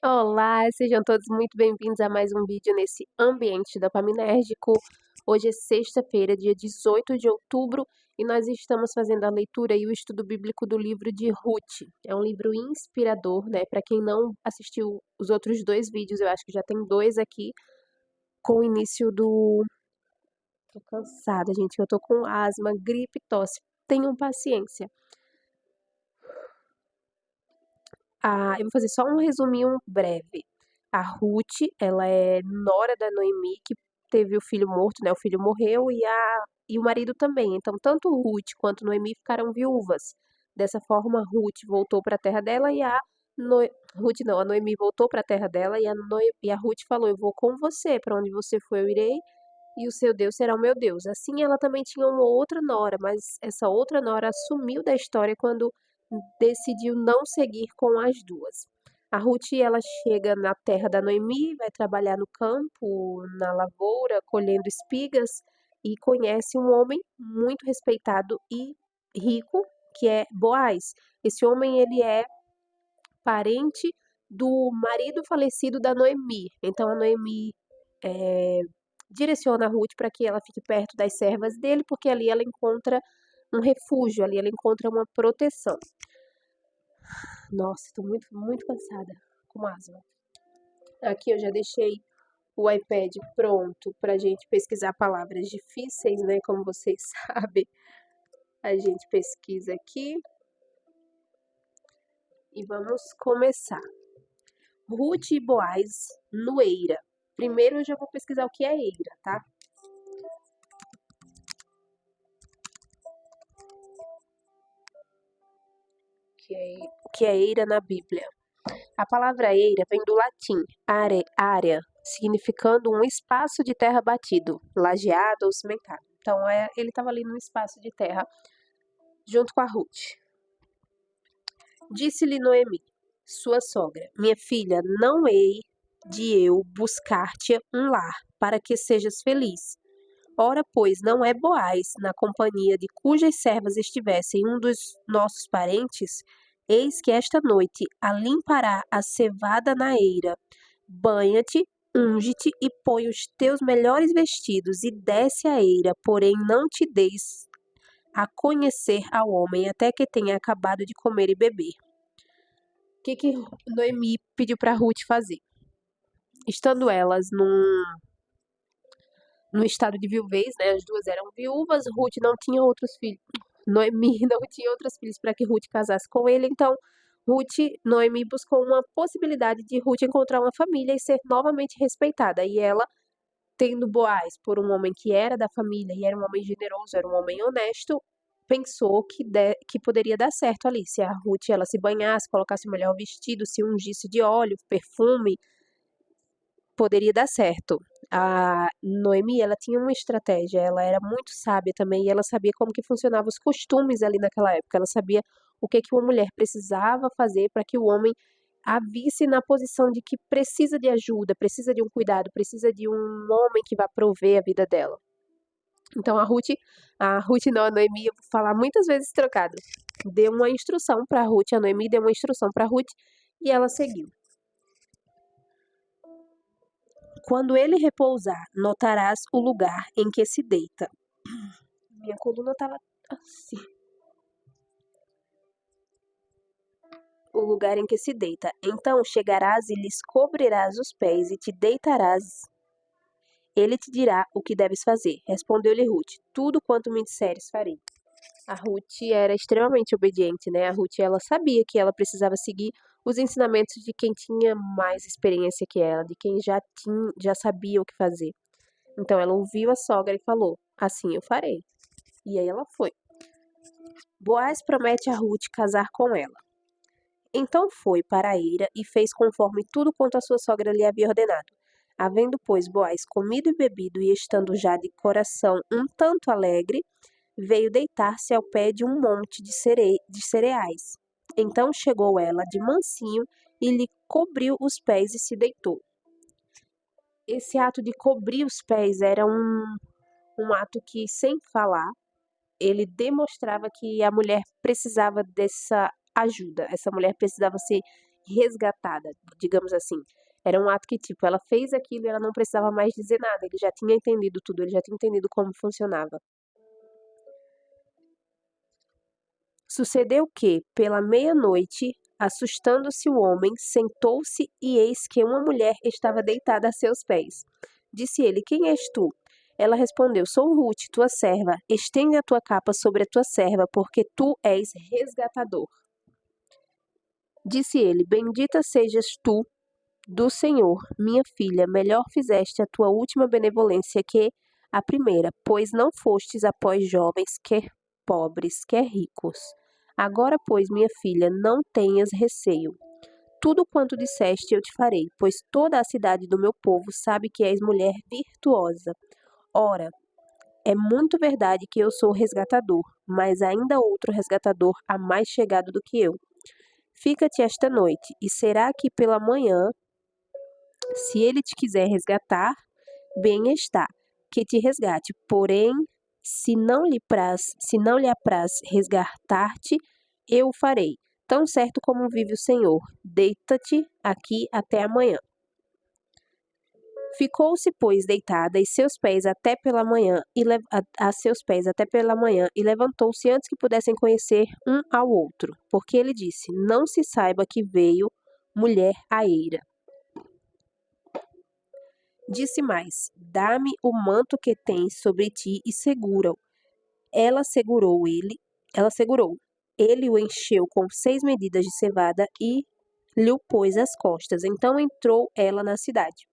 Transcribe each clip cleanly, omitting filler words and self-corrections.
Olá, sejam todos muito bem-vindos a mais um vídeo nesse ambiente dopaminérgico. Hoje é sexta-feira, dia 18 de outubro, e nós estamos fazendo a leitura e o estudo bíblico do livro de Ruth. É um livro inspirador, né? Para quem não assistiu os outros dois vídeos, eu acho que já tem dois aqui, com o início do... Tô cansada, gente, eu tô com asma, gripe, tosse. Tenham paciência. Eu vou fazer só um resuminho breve. A Ruth, ela é nora da Noemi, que teve o filho morto, né? O filho morreu e o marido também. Então, tanto Ruth quanto Noemi ficaram viúvas. Dessa forma, Ruth voltou para a terra dela Ruth não, a Noemi voltou para a terra dela e a Ruth falou: "Eu vou com você, para onde você for eu irei, e o seu Deus será o meu Deus." Assim, ela também tinha uma outra nora, mas essa outra nora sumiu da história quando decidiu não seguir com as duas. A Ruth, ela chega na terra da Noemi, vai trabalhar no campo, na lavoura, colhendo espigas, e conhece um homem muito respeitado e rico, que é Boaz. Esse homem, ele é parente do marido falecido da Noemi. Então, a Noemi direciona a Ruth para que ela fique perto das servas dele, porque ali ela encontra um refúgio, ali ela encontra uma proteção. Nossa, tô muito, muito cansada, com asma. Aqui eu já deixei o iPad pronto pra gente pesquisar palavras difíceis, né? Como vocês sabem, a gente pesquisa aqui e vamos começar. Ruth e Boaz no Eira. Primeiro eu já vou pesquisar o que é Eira, tá? O que é Eira na Bíblia? A palavra eira vem do latim área, significando um espaço de terra batido, lajeado ou cimentado. Então, ele estava ali num espaço de terra junto com a Ruth. Disse-lhe Noemi, sua sogra: minha filha, não hei de eu buscar-te um lar, para que sejas feliz. Ora, pois, não é Boaz, na companhia de cujas servas estivessem um dos nossos parentes? Eis que esta noite a limpará a cevada na eira. Banha-te, unge-te e põe os teus melhores vestidos e desce a eira, porém não te deis a conhecer ao homem até que tenha acabado de comer e beber. O que Noemi pediu para Ruth fazer? Estando elas num estado de viuvez, né? As duas eram viúvas, Ruth não tinha outros filhos. Noemi não tinha outros filhos para que Ruth casasse com ele, então Noemi buscou uma possibilidade de Ruth encontrar uma família e ser novamente respeitada. E ela, tendo Boaz por um homem que era da família e era um homem generoso, era um homem honesto, pensou que poderia dar certo ali. Se a Ruth ela se banhasse, colocasse o melhor vestido, se ungisse de óleo, perfume, poderia dar certo. A Noemi, ela tinha uma estratégia, ela era muito sábia também e ela sabia como que funcionavam os costumes ali naquela época. Ela sabia o que uma mulher precisava fazer para que o homem a visse na posição de que precisa de ajuda, precisa de um cuidado, precisa de um homem que vá prover a vida dela. Então a Ruth não, a Noemi, eu vou falar muitas vezes trocado, deu uma instrução para Ruth, a Noemi deu uma instrução para Ruth e ela seguiu. Quando ele repousar, notarás o lugar em que se deita. Minha coluna estava assim. O lugar em que se deita. Então chegarás e lhes cobrirás os pés e te deitarás. Ele te dirá o que deves fazer. Respondeu-lhe Ruth: tudo quanto me disseres farei. A Ruth era extremamente obediente, né? A Ruth, ela sabia que ela precisava seguir os ensinamentos de quem tinha mais experiência que ela, de quem já sabia o que fazer. Então ela ouviu a sogra e falou: assim eu farei. E aí ela foi. Boaz promete a Ruth casar com ela. Então foi para a eira e fez conforme tudo quanto a sua sogra lhe havia ordenado. Havendo, pois, Boaz comido e bebido e estando já de coração um tanto alegre, veio deitar-se ao pé de um monte de cereais. Então chegou ela de mansinho e lhe cobriu os pés e se deitou. Esse ato de cobrir os pés era um ato que, sem falar, ele demonstrava que a mulher precisava dessa ajuda. Essa mulher precisava ser resgatada, digamos assim. Era um ato que, tipo, ela fez aquilo e ela não precisava mais dizer nada, ele já tinha entendido tudo, ele já tinha entendido como funcionava. Sucedeu que, pela meia-noite, assustando-se o homem, sentou-se e eis que uma mulher estava deitada a seus pés. Disse ele: Quem és tu? Ela respondeu: Sou Ruth, tua serva. Estende a tua capa sobre a tua serva, porque tu és resgatador. Disse ele: Bendita sejas tu do Senhor, minha filha, melhor fizeste a tua última benevolência que a primeira, pois não fostes após jovens, quer pobres, quer ricos. Agora, pois, minha filha, não tenhas receio. Tudo quanto disseste eu te farei, pois toda a cidade do meu povo sabe que és mulher virtuosa. Ora, é muito verdade que eu sou resgatador, mas ainda outro resgatador há mais chegado do que eu. Fica-te esta noite, e será que pela manhã, se ele te quiser resgatar, bem está, que te resgate. Porém, se não lhe apraz resgatar-te, eu o farei. Tão certo como vive o Senhor, deita-te aqui até amanhã. Ficou-se, pois, deitada a seus pés até pela manhã e levantou-se antes que pudessem conhecer um ao outro, porque ele disse: Não se saiba que veio mulher à eira. Disse mais: Dá-me o manto que tens sobre ti e segura-o. Ela segurou. Ele o encheu com 6 medidas de cevada e lhe o pôs às costas. Então entrou ela na cidade.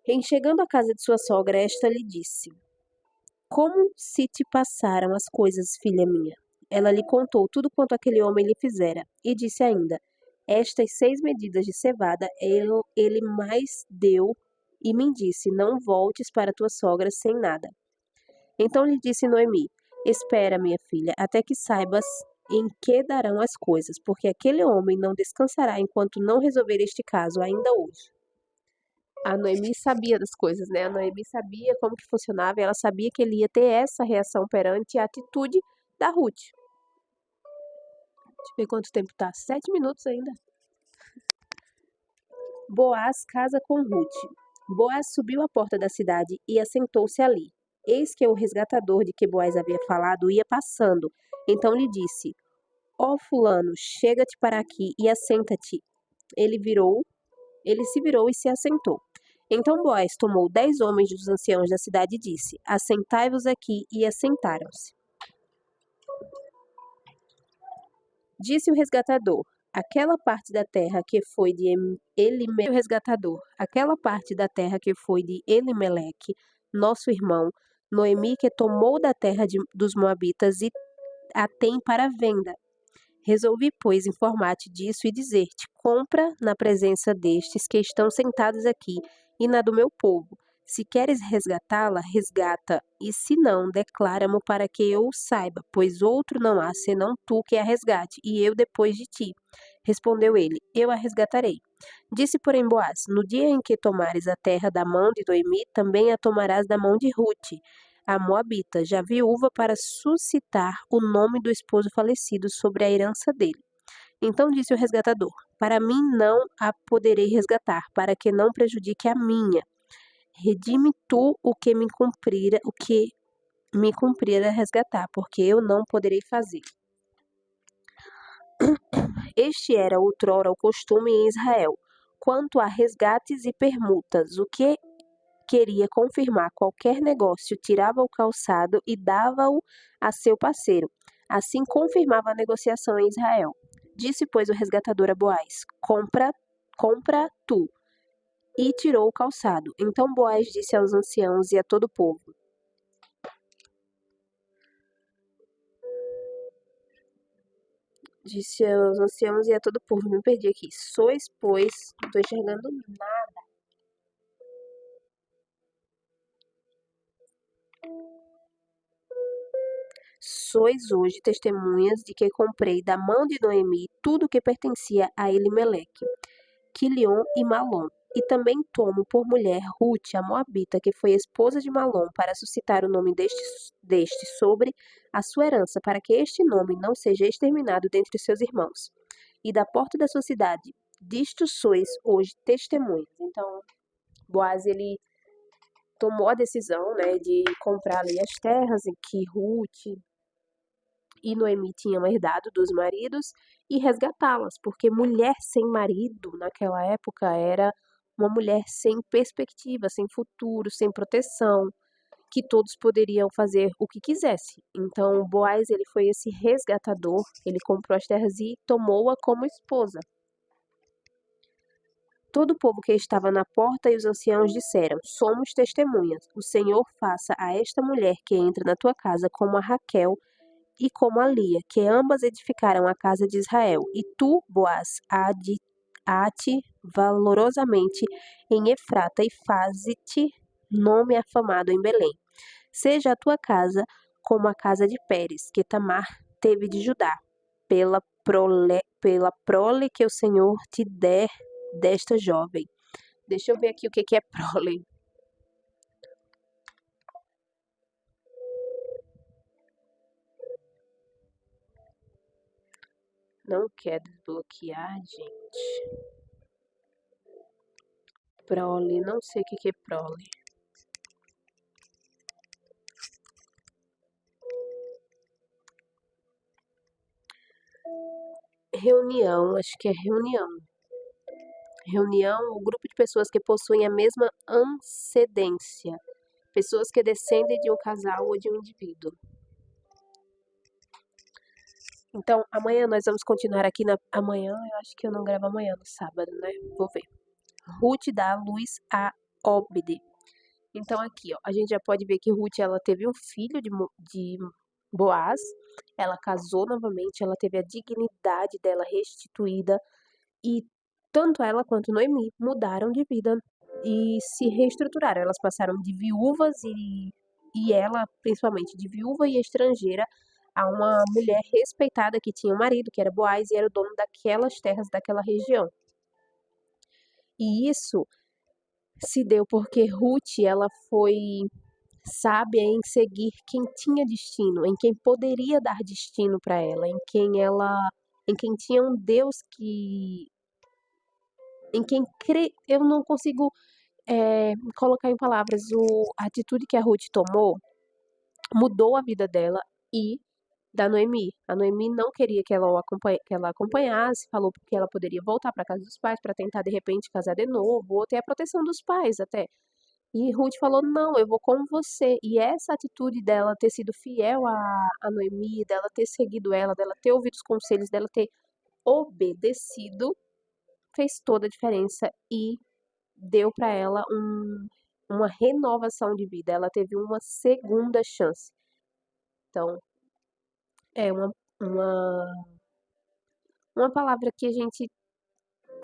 Em chegando à casa de sua sogra, esta lhe disse: Como se te passaram as coisas, filha minha? Ela lhe contou tudo quanto aquele homem lhe fizera, e disse ainda: Estas 6 medidas de cevada ele mais deu, e me disse: Não voltes para tua sogra sem nada. Então lhe disse Noemi: Espera, minha filha, até que saibas em que darão as coisas, porque aquele homem não descansará enquanto não resolver este caso ainda hoje. A Noemi sabia das coisas, né? A Noemi sabia como que funcionava e ela sabia que ele ia ter essa reação perante a atitude da Ruth. Deixa eu ver quanto tempo tá. 7 minutos ainda. Boaz casa com Ruth. Boaz subiu à porta da cidade e assentou-se ali. Eis que o resgatador de que Boaz havia falado ia passando. Então lhe disse: Ó fulano, chega-te para aqui e assenta-te. Ele se virou e se assentou. Então Boaz tomou 10 homens dos anciãos da cidade e disse: Assentai-vos aqui, e assentaram-se. Disse o resgatador: Aquela parte da terra que foi de Elimeleque, nosso irmão, Noemi, que tomou da terra dos Moabitas e a tem para venda. Resolvi, pois, informar-te disso e dizer-te: compra na presença destes que estão sentados aqui e na do meu povo. Se queres resgatá-la, resgata, e se não, declara-mo para que eu o saiba, pois outro não há senão tu que a resgate, e eu depois de ti. Respondeu ele: Eu a resgatarei. Disse, porém, Boaz: No dia em que tomares a terra da mão de Noemi, também a tomarás da mão de Ruth, a Moabita, já viúva, para suscitar o nome do esposo falecido sobre a herança dele. Então disse o resgatador: Para mim não a poderei resgatar, para que não prejudique a minha. Redime tu o que me cumprira resgatar, porque eu não poderei fazer. Este era outrora o costume em Israel. Quanto a resgates e permutas, o que queria confirmar qualquer negócio, tirava o calçado e dava-o a seu parceiro. Assim confirmava a negociação em Israel. Disse, pois, o resgatador a Boaz: compra tu. E tirou o calçado. Então Boaz disse aos anciãos e a todo o povo: me perdi aqui. Sois, pois, não estou enxergando nada. Sois hoje testemunhas de que comprei da mão de Noemi tudo o que pertencia a Elimeleque, Quilion e Malom. E também tomo por mulher Ruth, a Moabita, que foi esposa de Malom, para suscitar o nome deste sobre a sua herança, para que este nome não seja exterminado dentre os seus irmãos. E da porta da sua cidade, disto sois hoje testemunhas. Então, Boaz, ele tomou a decisão, né, de comprar ali as terras em que Ruth e Noemi tinham herdado dos maridos e resgatá-las, porque mulher sem marido naquela época era uma mulher sem perspectiva, sem futuro, sem proteção, que todos poderiam fazer o que quisesse. Então, Boaz, ele foi esse resgatador, ele comprou as terras e tomou-a como esposa. Todo o povo que estava na porta e os anciãos disseram: Somos testemunhas. O Senhor faça a esta mulher que entra na tua casa como a Raquel e como a Lia, que ambas edificaram a casa de Israel. E tu, Boaz, ate valorosamente em Efrata e faze-te nome afamado em Belém. Seja a tua casa como a casa de Pérez, que Tamar teve de Judá, pela prole que o Senhor te der desta jovem. Deixa eu ver aqui o que é prole. Não quer desbloquear, gente. Prole, não sei o que é prole. Reunião, acho que é reunião. Reunião, o grupo de pessoas que possuem a mesma antecedência. Pessoas que descendem de um casal ou de um indivíduo. Então, amanhã nós vamos continuar aqui amanhã, eu acho que eu não gravo amanhã, no sábado, né? Vou ver. Ruth dá luz a Obed. Então aqui, ó, a gente já pode ver que Ruth, ela teve um filho de Boaz, ela casou novamente, ela teve a dignidade dela restituída e tanto ela quanto Noemi mudaram de vida e se reestruturaram. Elas passaram de viúvas e ela, principalmente de viúva e estrangeira, a uma mulher respeitada que tinha um marido, que era Boaz, e era o dono daquelas terras, daquela região. E isso se deu porque Ruth, ela foi sábia em seguir quem tinha destino, em quem poderia dar destino para ela, em quem tinha um Deus em quem crê. Eu não consigo colocar em palavras a atitude que a Ruth tomou, mudou a vida dela e da Noemi. A Noemi não queria que ela acompanhasse, falou que ela poderia voltar para casa dos pais para tentar de repente casar de novo ou ter a proteção dos pais até. E Ruth falou: Não, eu vou com você. E essa atitude dela ter sido fiel a Noemi, dela ter seguido ela, dela ter ouvido os conselhos, dela ter obedecido, fez toda a diferença e deu para ela uma renovação de vida. Ela teve uma segunda chance. Então, é uma palavra que a gente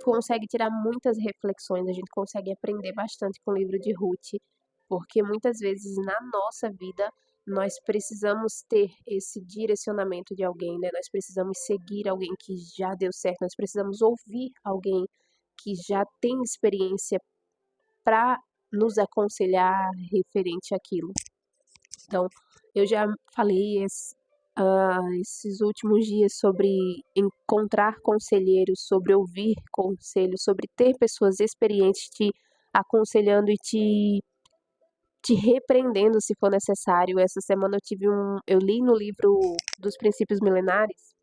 consegue tirar muitas reflexões, a gente consegue aprender bastante com o livro de Ruth, porque muitas vezes na nossa vida nós precisamos ter esse direcionamento de alguém, né? Nós precisamos seguir alguém que já deu certo, nós precisamos ouvir alguém que já tem experiência para nos aconselhar referente àquilo. Então, eu já falei esses últimos dias sobre encontrar conselheiros, sobre ouvir conselhos, sobre ter pessoas experientes te aconselhando e te repreendendo se for necessário. Essa semana eu li no livro dos Princípios Milenares,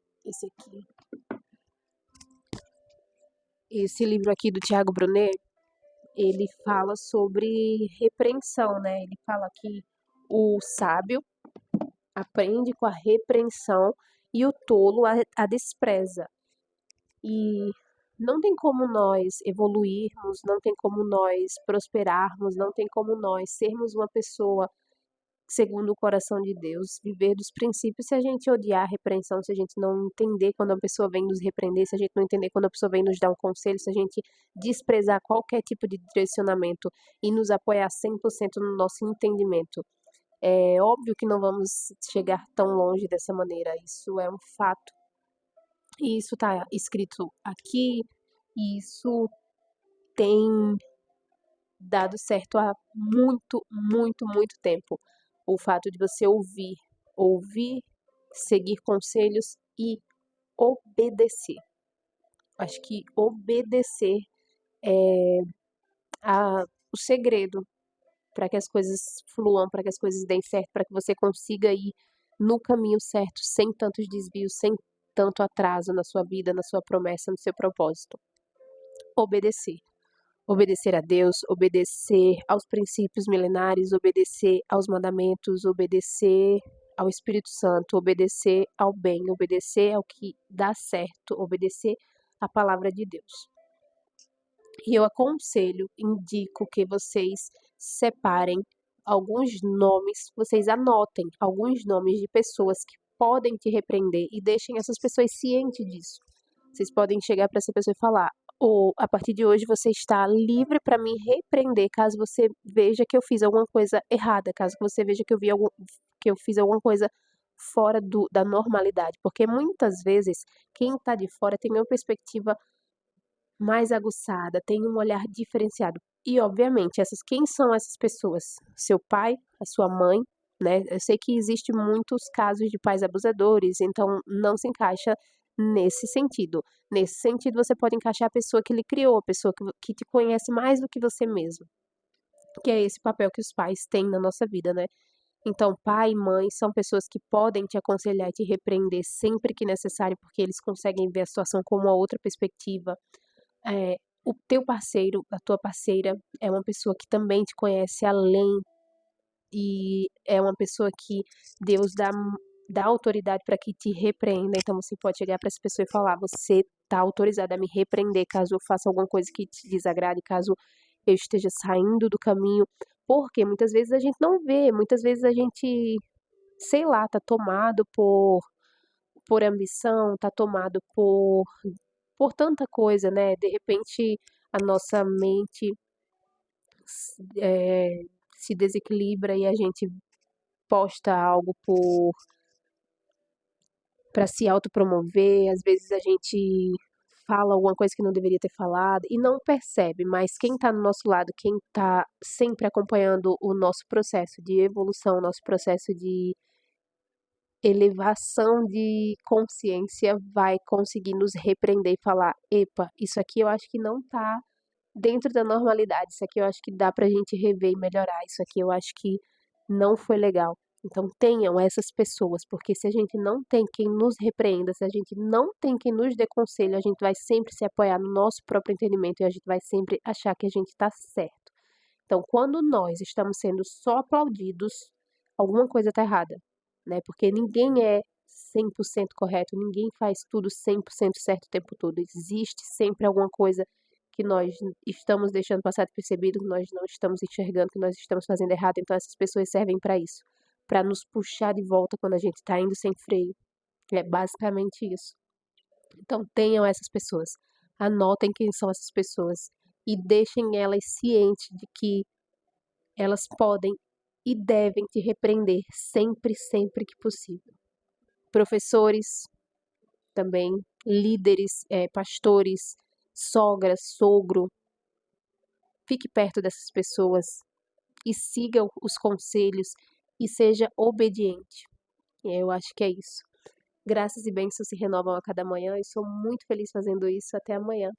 esse livro aqui do Tiago Brunet, ele fala sobre repreensão, né? Ele fala que o sábio aprende com a repreensão e o tolo a despreza. E não tem como nós evoluirmos, não tem como nós prosperarmos, não tem como nós sermos uma pessoa segundo o coração de Deus, viver dos princípios se a gente odiar a repreensão, se a gente não entender quando a pessoa vem nos repreender, se a gente não entender quando a pessoa vem nos dar um conselho, se a gente desprezar qualquer tipo de direcionamento e nos apoiar 100% no nosso entendimento. É óbvio que não vamos chegar tão longe dessa maneira, isso é um fato. E isso está escrito aqui, e isso tem dado certo há muito, muito, muito tempo. O fato de você ouvir seguir conselhos e obedecer. Acho que obedecer é o segredo para que as coisas fluam, para que as coisas deem certo, para que você consiga ir no caminho certo, sem tantos desvios, sem tanto atraso na sua vida, na sua promessa, no seu propósito. Obedecer. Obedecer a Deus, obedecer aos princípios milenares, obedecer aos mandamentos, obedecer ao Espírito Santo, obedecer ao bem, obedecer ao que dá certo, obedecer à palavra de Deus. E eu aconselho, indico que vocês separem alguns nomes, vocês anotem alguns nomes de pessoas que podem te repreender e deixem essas pessoas cientes disso. Vocês podem chegar para essa pessoa e falar: ou a partir de hoje você está livre para me repreender caso você veja que eu fiz alguma coisa errada, caso você veja que eu fiz alguma coisa fora da normalidade, porque muitas vezes quem está de fora tem uma perspectiva mais aguçada, tem um olhar diferenciado. E obviamente, quem são essas pessoas? Seu pai, a sua mãe, né? Eu sei que existe muitos casos de pais abusadores, então não se encaixa nesse sentido. Nesse sentido, você pode encaixar a pessoa que lhe criou, a pessoa que te conhece mais do que você mesmo. Que é esse papel que os pais têm na nossa vida, né? Então, pai e mãe são pessoas que podem te aconselhar e te repreender sempre que necessário, porque eles conseguem ver a situação com uma outra perspectiva. O teu parceiro, a tua parceira é uma pessoa que também te conhece além e é uma pessoa que Deus dá autoridade para que te repreenda. Então você pode chegar para essa pessoa e falar: você está autorizada a me repreender caso eu faça alguma coisa que te desagrade, caso eu esteja saindo do caminho. Porque muitas vezes a gente não vê, muitas vezes a gente, sei lá, tá tomado por ambição, tá tomado por tanta coisa, né? De repente a nossa mente se desequilibra e a gente posta algo para se autopromover, às vezes a gente fala alguma coisa que não deveria ter falado e não percebe, mas quem está no nosso lado, quem está sempre acompanhando o nosso processo de evolução, nosso processo de elevação de consciência, vai conseguir nos repreender e falar: epa, isso aqui eu acho que não tá dentro da normalidade, isso aqui eu acho que dá pra gente rever e melhorar, isso aqui eu acho que não foi legal. Então tenham essas pessoas, porque se a gente não tem quem nos repreenda, se a gente não tem quem nos dê conselho, a gente vai sempre se apoiar no nosso próprio entendimento e a gente vai sempre achar que a gente está certo. Então, quando nós estamos sendo só aplaudidos, alguma coisa está errada, né? Porque ninguém é 100% correto, ninguém faz tudo 100% certo o tempo todo. Existe sempre alguma coisa que nós estamos deixando passar despercebido, que nós não estamos enxergando, que nós estamos fazendo errado. Então, essas pessoas servem para isso, para nos puxar de volta quando a gente está indo sem freio. É basicamente isso. Então, tenham essas pessoas, anotem quem são essas pessoas e deixem elas cientes de que elas podem e devem te repreender sempre, sempre que possível. Professores também, líderes, pastores, sogra, sogro, fique perto dessas pessoas e siga os conselhos e seja obediente. Eu acho que é isso. Graças e bênçãos se renovam a cada manhã e sou muito feliz fazendo isso. Até amanhã.